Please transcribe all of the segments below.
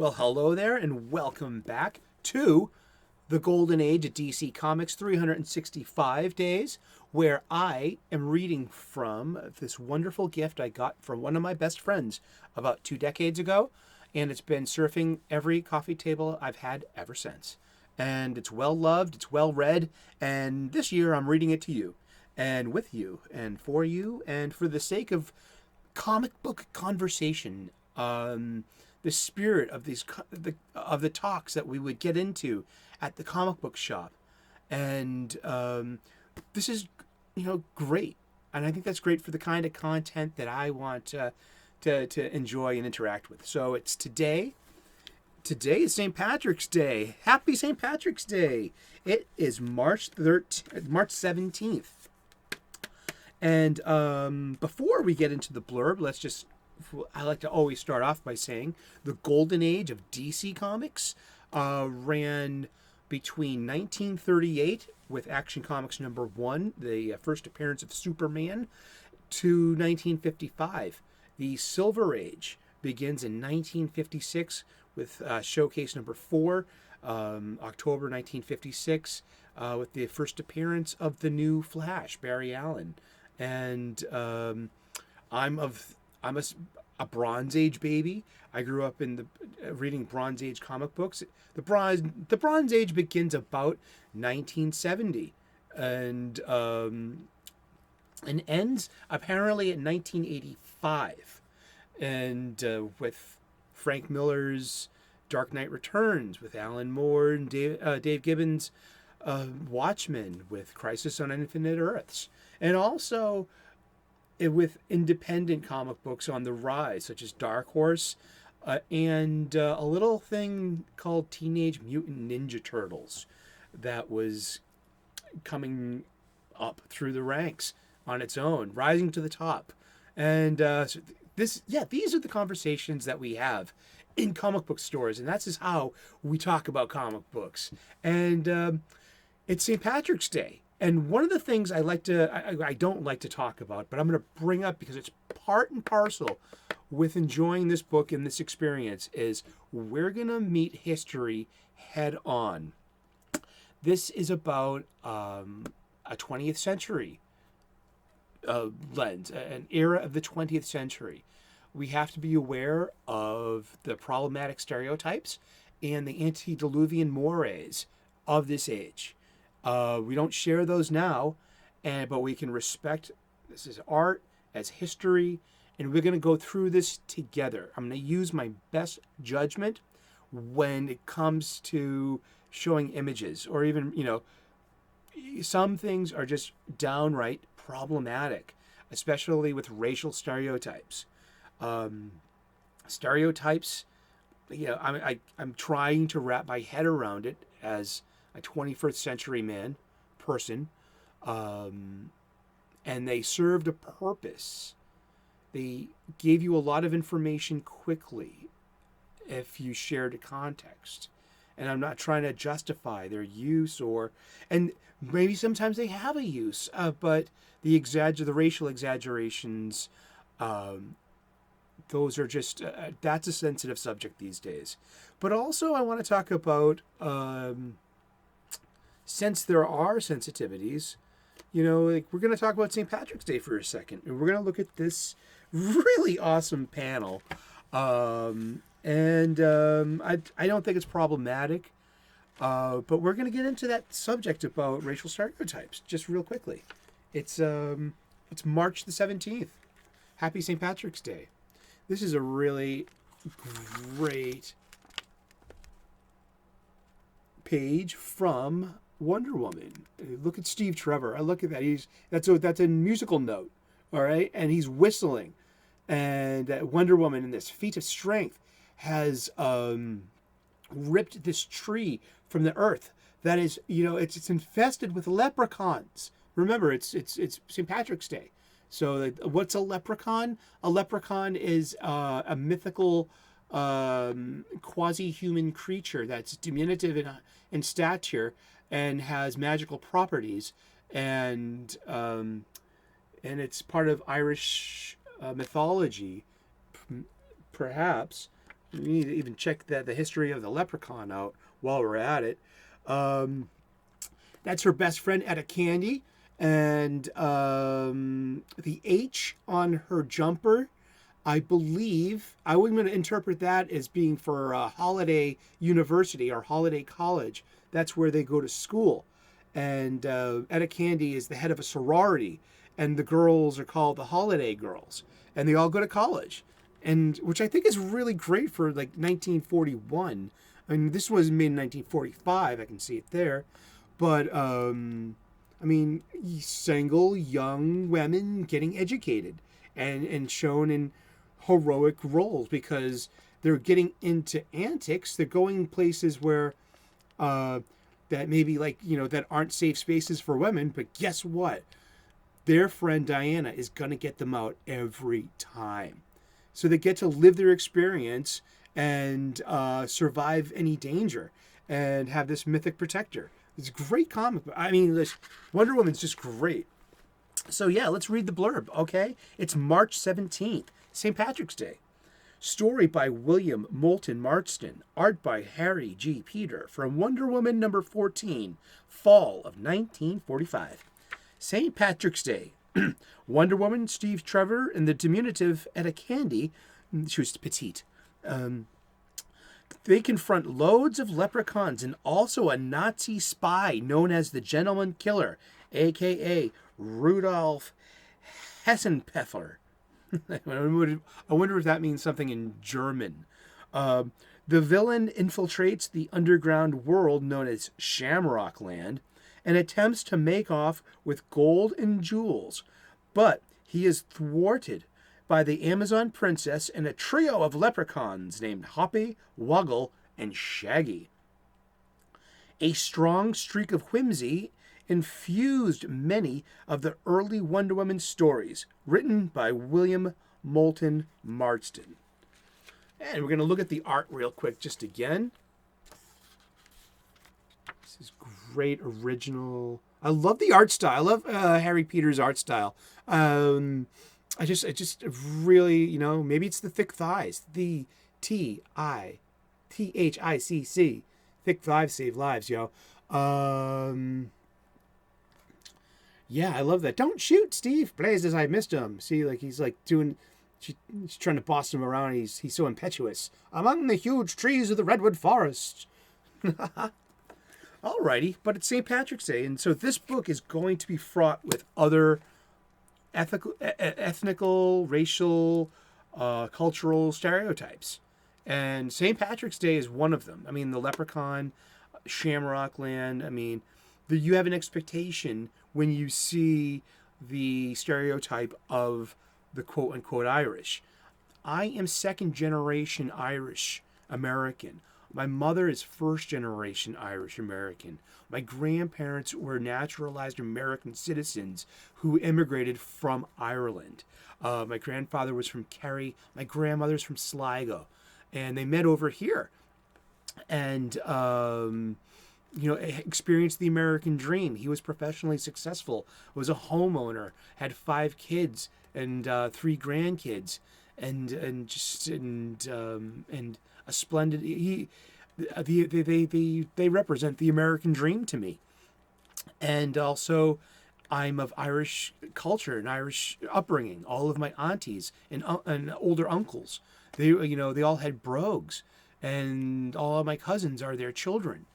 Well, hello there, and welcome back to the Golden Age of DC Comics 365 days, where I am reading from this wonderful gift I got from one of my best friends about 2 decades ago, and it's been surfing every coffee table I've had ever since. And it's well loved, it's well read, and this year I'm reading it to you, and with you, and for the sake of comic book conversation. The spirit of the talks that we would get into at the comic book shop, and this is great, and I think that's great for the kind of content that I want to enjoy and interact with. So it's today. Today is St. Patrick's Day. Happy St. Patrick's Day! It is March 17th. And before we get into the blurb, I like to always start off by saying the golden age of DC Comics ran between 1938 with Action Comics #1, the first appearance of Superman, to 1955. The Silver Age begins in 1956 with Showcase #4, October 1956, with the first appearance of the new Flash, Barry Allen. And I'm a Bronze Age baby. I grew up in reading Bronze Age comic books. The Bronze Age begins about 1970 and ends apparently in 1985, and with Frank Miller's Dark Knight Returns, with Alan Moore and Dave Gibbons' Watchmen, with Crisis on Infinite Earths, and also with independent comic books on the rise, such as Dark Horse, and a little thing called Teenage Mutant Ninja Turtles that was coming up through the ranks on its own, rising to the top. And these are the conversations that we have in comic book stores, and that's just how we talk about comic books. And it's St. Patrick's Day. And one of the things I don't like to talk about, but I'm going to bring up because it's part and parcel with enjoying this book and this experience, is we're going to meet history head on. This is about a 20th century lens, an era of the 20th century. We have to be aware of the problematic stereotypes and the antediluvian mores of this age. We don't share those now, but we can respect this as art, as history, and we're going to go through this together. I'm going to use my best judgment when it comes to showing images, or even, some things are just downright problematic, especially with racial stereotypes. Stereotypes, I'm trying to wrap my head around it as a 21st century person, and they served a purpose. They gave you a lot of information quickly if you shared a context. And I'm not trying to justify their use, and maybe sometimes they have a use, but the racial exaggerations, those are just, that's a sensitive subject these days. But also I want to talk about, since there are sensitivities, we're going to talk about St. Patrick's Day for a second. And we're going to look at this really awesome panel. I don't think it's problematic, but we're going to get into that subject about racial stereotypes just real quickly. It's March the 17th. Happy St. Patrick's Day. This is a really great page from Wonder Woman. Look at Steve Trevor. I look at that. That's a musical note, all right, and he's whistling. And Wonder Woman, in this feat of strength, has ripped this tree from the earth. That is, it's infested with leprechauns. Remember, it's St. Patrick's Day. So, what's a leprechaun? A leprechaun is a mythical quasi-human creature that's diminutive in stature and has magical properties, and it's part of Irish mythology, perhaps. We need to even check the history of the leprechaun out while we're at it. That's her best friend, Etta Candy. And the H on her jumper, I believe, I was going to interpret that as being for Holiday University or Holiday College. That's where they go to school. And Etta Candy is the head of a sorority. And the girls are called the Holiday Girls. And they all go to college. And which I think is really great for like 1941. I mean, this was made in 1945. I can see it there. But, I mean, single young women getting educated and shown in heroic roles because they're getting into antics. They're going places where that maybe like, you know, that aren't safe spaces for women. But guess what? Their friend Diana is going to get them out every time. So they get to live their experience and survive any danger and have this mythic protector. It's a great comic. I mean, Wonder Woman's just great. So yeah, let's read the blurb, okay? It's March 17th, St. Patrick's Day. Story by William Moulton Marston. Art by Harry G. Peter. From Wonder Woman number 14, fall of 1945. St. Patrick's Day. Wonder Woman, Steve Trevor, and the diminutive Etta Candy, she was petite, they confront loads of leprechauns and also a Nazi spy known as the Gentleman Killer, a.k.a. Rudolf Hessenpfeffer. I wonder if that means something in German. The villain infiltrates the underground world known as Shamrock Land and attempts to make off with gold and jewels, but he is thwarted by the Amazon princess and a trio of leprechauns named Hoppy, Wuggle, and Shaggy. A strong streak of whimsy infused many of the early Wonder Woman stories, written by William Moulton Marston. And we're going to look at the art real quick just again. This is great original. I love the art style. I love Harry Peter's art style. I just really, you know, maybe it's the thick thighs. The TITHICC. Thick thighs save lives, yo. Yeah, I love that. Don't shoot, Steve. Blazes, I missed him. See, like he's like doing, she's trying to boss him around. He's so impetuous. Among the huge trees of the redwood forest. Alrighty, but it's St. Patrick's Day, and so this book is going to be fraught with other ethnical, racial, cultural stereotypes. And St. Patrick's Day is one of them. I mean, the leprechaun, Shamrock Land. I mean, you have an expectation when you see the stereotype of the quote-unquote Irish. I am second-generation Irish American. My mother is first-generation Irish American. My grandparents were naturalized American citizens who immigrated from Ireland. My grandfather was from Kerry. My grandmother's from Sligo. And they met over here and, experienced the American dream. He was professionally successful, was a homeowner, had 5 kids and 3 grandkids, and a splendid. They represent the American dream to me, and also I'm of Irish culture and Irish upbringing. All of my aunties and older uncles, they all had brogues, and all of my cousins are their children,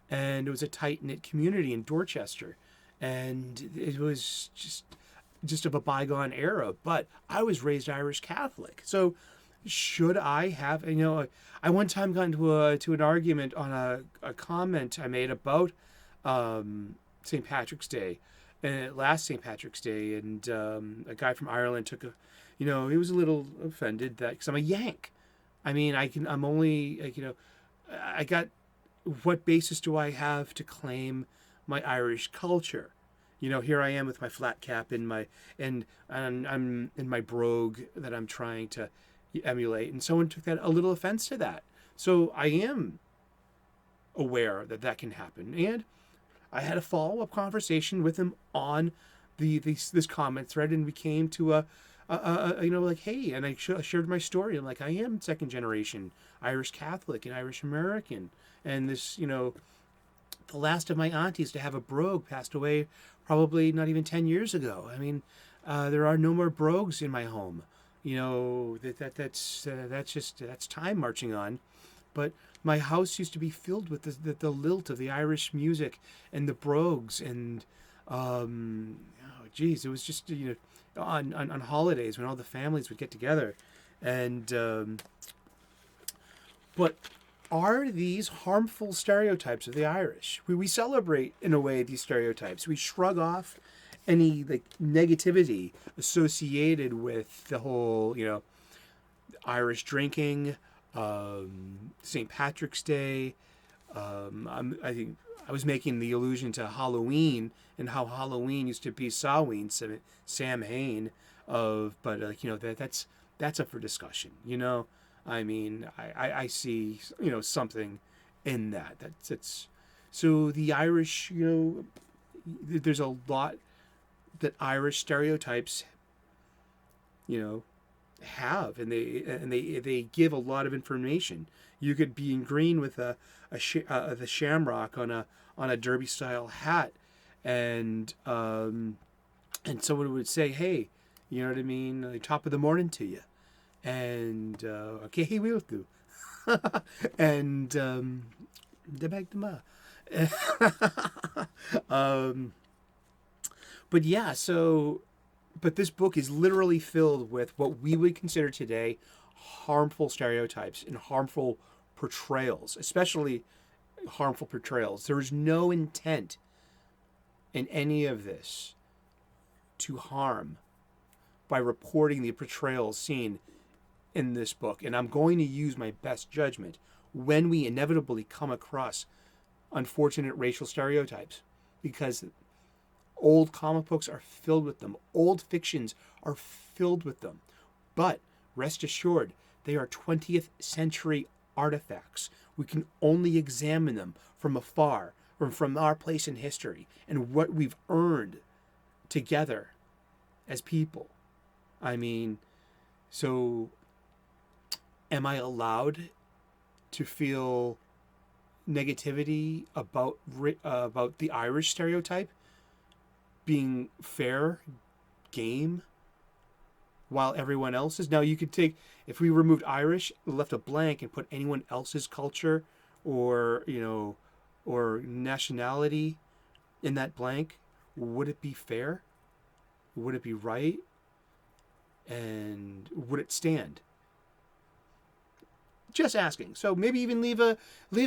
and it was a tight knit community in Dorchester, and it was just of a bygone era. But I was raised Irish Catholic, so. Should I have, I one time got into an argument on a comment I made about St. Patrick's Day, last St. Patrick's Day, and a guy from Ireland took he was a little offended that, because I'm a Yank. I mean, I'm only, I got, what basis do I have to claim my Irish culture? Here I am with my flat cap and I'm in my brogue that I'm trying to emulate, and someone took that a little offense to that. So I am aware that can happen, and I had a follow-up conversation with him on this comment thread, and we came to like, hey, and I shared my story. I'm like, I am second generation Irish Catholic and Irish American, and this, the last of my aunties to have a brogue passed away probably not even 10 years ago. I mean, there are no more brogues in my home. That's time marching on. But my house used to be filled with the lilt of the Irish music and the brogues and it was just on holidays when all the families would get together, and but are these harmful stereotypes of the Irish? We celebrate in a way these stereotypes. We shrug off any negativity associated with the whole Irish drinking, St. Patrick's Day. I think I was making the allusion to Halloween and how Halloween used to be Samhain, that's up for discussion. I mean, I see something in that. That's so the Irish. There's a lot that Irish stereotypes have, and they give a lot of information. You could be in green with the shamrock on a derby style hat, and someone would say, hey, you know what I mean, top of the morning to you, and okay, he will do, and the bag de ma. But yeah, but this book is literally filled with what we would consider today harmful stereotypes and harmful portrayals, especially harmful portrayals. There is no intent in any of this to harm by reporting the portrayals seen in this book. And I'm going to use my best judgment when we inevitably come across unfortunate racial stereotypes, because old comic books are filled with them. Old fictions are filled with them. But rest assured, they are 20th century artifacts. We can only examine them from afar, or from our place in history and what we've earned together as people. I mean, so am I allowed to feel negativity about the Irish stereotype being fair game while everyone else is? Now, you could take, if we removed Irish, left a blank, and put anyone else's culture or or nationality in that blank, would it be fair? Would it be right? And would it stand? Just asking. So maybe even leave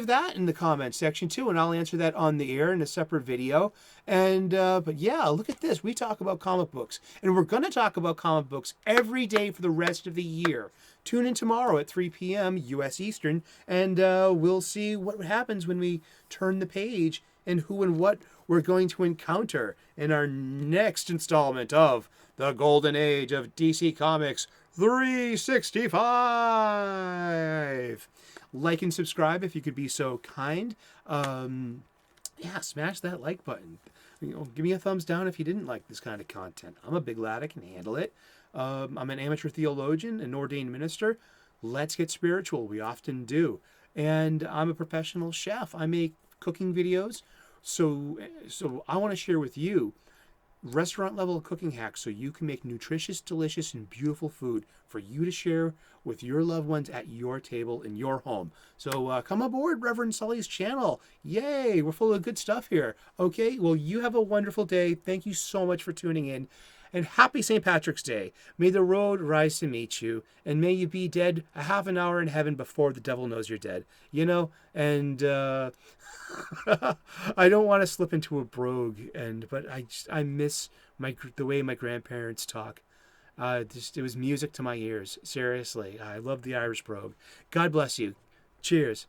that in the comments section too, and I'll answer that on the air in a separate video. And but yeah, look at this. We talk about comic books, and we're going to talk about comic books every day for the rest of the year. Tune in tomorrow at 3 p.m. U.S. Eastern, and we'll see what happens when we turn the page and who and what we're going to encounter in our next installment of the Golden Age of DC Comics 365. Like and subscribe if you could be so kind. Yeah, smash that like button. Give me a thumbs down if you didn't like this kind of content. I'm a big lad. I can handle it. I'm an amateur theologian, an ordained minister. Let's get spiritual. We often do. And I'm a professional chef. I make cooking videos. So I want to share with you restaurant level cooking hacks so you can make nutritious, delicious, and beautiful food for you to share with your loved ones at your table in your home. So come aboard Reverend Sully's channel. Yay, we're full of good stuff here. Okay, well, you have a wonderful day. Thank you so much for tuning in. And happy St. Patrick's Day. May the road rise to meet you, and may you be dead a half an hour in heaven before the devil knows you're dead. And I don't want to slip into a brogue, but I miss the way my grandparents talk. It was music to my ears. Seriously, I love the Irish brogue. God bless you. Cheers.